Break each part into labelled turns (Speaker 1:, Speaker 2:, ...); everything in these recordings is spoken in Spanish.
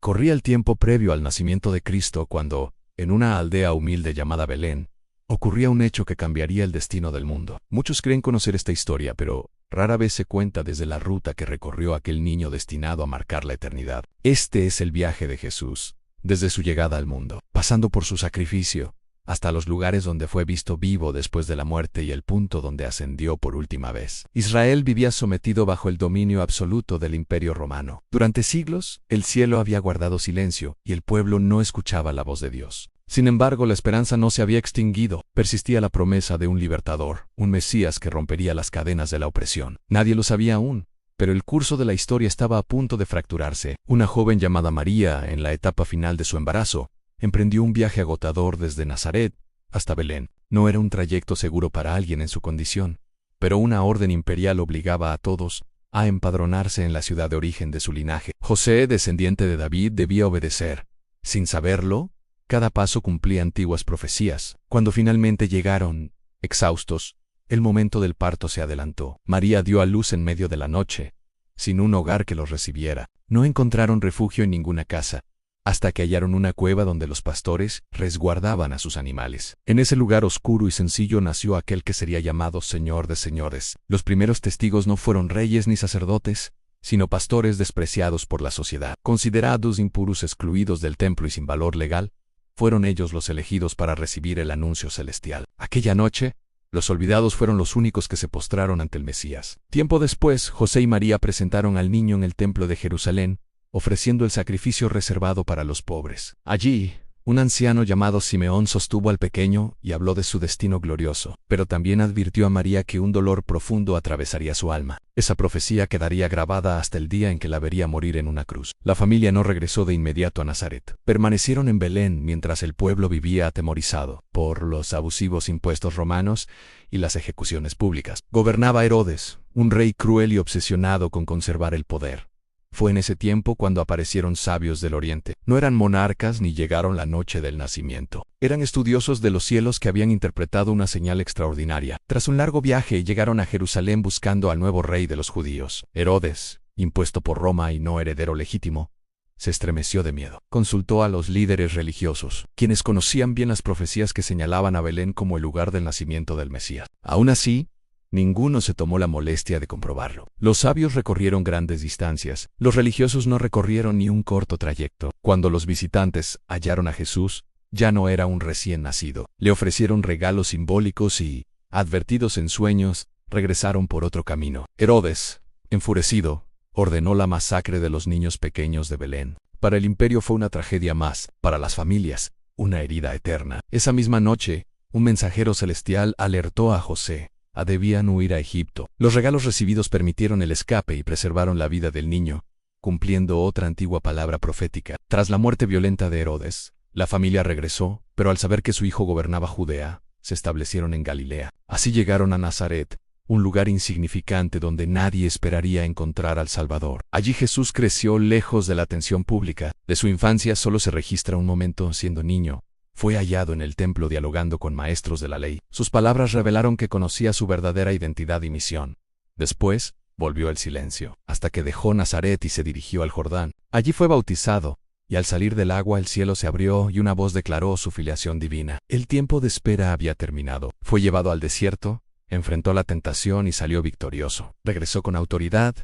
Speaker 1: Corría el tiempo previo al nacimiento de Cristo cuando, en una aldea humilde llamada Belén, ocurría un hecho que cambiaría el destino del mundo. Muchos creen conocer esta historia, pero rara vez se cuenta desde la ruta que recorrió aquel niño destinado a marcar la eternidad. Este es el viaje de Jesús, desde su llegada al mundo, pasando por su sacrificio, hasta los lugares donde fue visto vivo después de la muerte y el punto donde ascendió por última vez. Israel vivía sometido bajo el dominio absoluto del Imperio Romano. Durante siglos, el cielo había guardado silencio y el pueblo no escuchaba la voz de Dios. Sin embargo, la esperanza no se había extinguido. Persistía la promesa de un libertador, un Mesías que rompería las cadenas de la opresión. Nadie lo sabía aún, pero el curso de la historia estaba a punto de fracturarse. Una joven llamada María, en la etapa final de su embarazo, emprendió un viaje agotador desde Nazaret hasta Belén. No era un trayecto seguro para alguien en su condición, pero una orden imperial obligaba a todos a empadronarse en la ciudad de origen de su linaje. José, descendiente de David, debía obedecer. Sin saberlo, cada paso cumplía antiguas profecías. Cuando finalmente llegaron, exhaustos, el momento del parto se adelantó. María dio a luz en medio de la noche, sin un hogar que los recibiera. No encontraron refugio en ninguna casa, hasta que hallaron una cueva donde los pastores resguardaban a sus animales. En ese lugar oscuro y sencillo nació aquel que sería llamado Señor de Señores. Los primeros testigos no fueron reyes ni sacerdotes, sino pastores despreciados por la sociedad. Considerados impuros, excluidos del templo y sin valor legal, fueron ellos los elegidos para recibir el anuncio celestial. Aquella noche, los olvidados fueron los únicos que se postraron ante el Mesías. Tiempo después, José y María presentaron al niño en el templo de Jerusalén, ofreciendo el sacrificio reservado para los pobres. Allí, un anciano llamado Simeón sostuvo al pequeño y habló de su destino glorioso, pero también advirtió a María que un dolor profundo atravesaría su alma. Esa profecía quedaría grabada hasta el día en que la vería morir en una cruz. La familia no regresó de inmediato a Nazaret. Permanecieron en Belén mientras el pueblo vivía atemorizado por los abusivos impuestos romanos y las ejecuciones públicas. Gobernaba Herodes, un rey cruel y obsesionado con conservar el poder. Fue en ese tiempo cuando aparecieron sabios del Oriente. No eran monarcas ni llegaron la noche del nacimiento. Eran estudiosos de los cielos que habían interpretado una señal extraordinaria. Tras un largo viaje llegaron a Jerusalén buscando al nuevo rey de los judíos. Herodes, impuesto por Roma y no heredero legítimo, se estremeció de miedo. Consultó a los líderes religiosos, quienes conocían bien las profecías que señalaban a Belén como el lugar del nacimiento del Mesías. Aún así, ninguno se tomó la molestia de comprobarlo. Los sabios recorrieron grandes distancias. Los religiosos no recorrieron ni un corto trayecto. Cuando los visitantes hallaron a Jesús, ya no era un recién nacido. Le ofrecieron regalos simbólicos y, advertidos en sueños, regresaron por otro camino. Herodes, enfurecido, ordenó la masacre de los niños pequeños de Belén. Para el imperio fue una tragedia más, para las familias, una herida eterna. Esa misma noche, un mensajero celestial alertó a José. Debían huir a Egipto. Los regalos recibidos permitieron el escape y preservaron la vida del niño, cumpliendo otra antigua palabra profética. Tras la muerte violenta de Herodes, la familia regresó, pero al saber que su hijo gobernaba Judea, se establecieron en Galilea. Así llegaron a Nazaret, un lugar insignificante donde nadie esperaría encontrar al Salvador. Allí Jesús creció lejos de la atención pública. De su infancia solo se registra un momento siendo niño. Fue hallado en el templo dialogando con maestros de la ley. Sus palabras revelaron que conocía su verdadera identidad y misión. Después, volvió el silencio, hasta que dejó Nazaret y se dirigió al Jordán. Allí fue bautizado, y al salir del agua el cielo se abrió y una voz declaró su filiación divina. El tiempo de espera había terminado. Fue llevado al desierto, enfrentó la tentación y salió victorioso. Regresó con autoridad,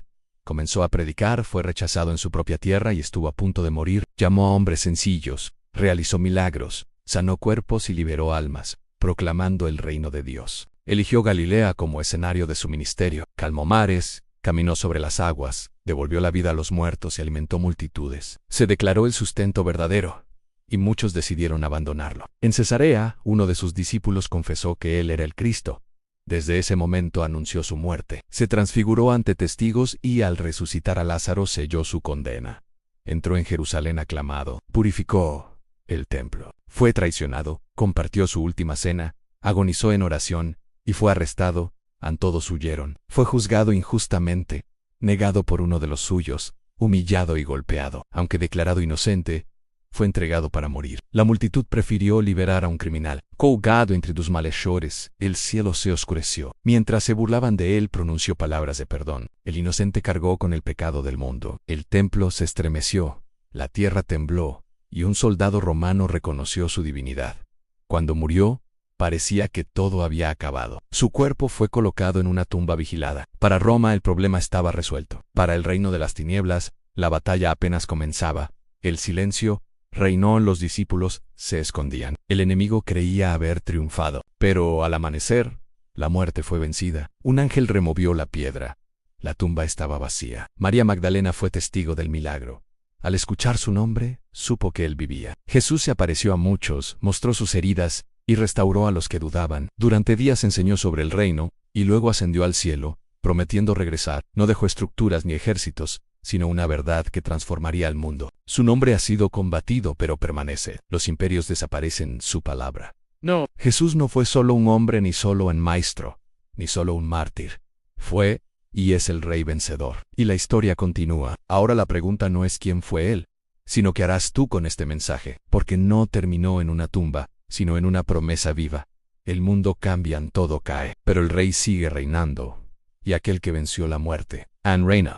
Speaker 1: comenzó a predicar, fue rechazado en su propia tierra y estuvo a punto de morir. Llamó a hombres sencillos, realizó milagros, sanó cuerpos y liberó almas, proclamando el reino de Dios. Eligió Galilea como escenario de su ministerio. Calmó mares, caminó sobre las aguas, devolvió la vida a los muertos y alimentó multitudes. Se declaró el sustento verdadero, y muchos decidieron abandonarlo. En Cesarea, uno de sus discípulos confesó que él era el Cristo. Desde ese momento anunció su muerte. Se transfiguró ante testigos y al resucitar a Lázaro selló su condena. Entró en Jerusalén aclamado, purificó el templo. Fue traicionado, compartió su última cena, agonizó en oración, y fue arrestado. Todos huyeron. Fue juzgado injustamente, negado por uno de los suyos, humillado y golpeado. Aunque declarado inocente, fue entregado para morir. La multitud prefirió liberar a un criminal. Colgado entre dos malhechores, el cielo se oscureció. Mientras se burlaban de él, pronunció palabras de perdón. El inocente cargó con el pecado del mundo. El templo se estremeció, La tierra tembló, y un soldado romano reconoció su divinidad. Cuando murió, parecía que todo había acabado. Su cuerpo fue colocado en una tumba vigilada. Para Roma el problema estaba resuelto. Para el reino de las tinieblas, la batalla apenas comenzaba. El silencio reinó, los discípulos se escondían. El enemigo creía haber triunfado. Pero al amanecer, la muerte fue vencida. Un ángel removió la piedra. La tumba estaba vacía. María Magdalena fue testigo del milagro. Al escuchar su nombre, supo que él vivía. Jesús se apareció a muchos, mostró sus heridas y restauró a los que dudaban. Durante días enseñó sobre el reino y luego ascendió al cielo, prometiendo regresar. No dejó estructuras ni ejércitos, sino una verdad que transformaría el mundo. Su nombre ha sido combatido, pero permanece. Los imperios desaparecen, su palabra. No. Jesús no fue solo un hombre, ni solo un maestro, ni solo un mártir. Fue y es el Rey vencedor. Y la historia continúa. Ahora la pregunta no es quién fue él, sino qué harás tú con este mensaje, porque no terminó en una tumba, sino en una promesa viva. El mundo cambia, todo cae, pero el Rey sigue reinando, y aquel que venció la muerte, Anne Reina.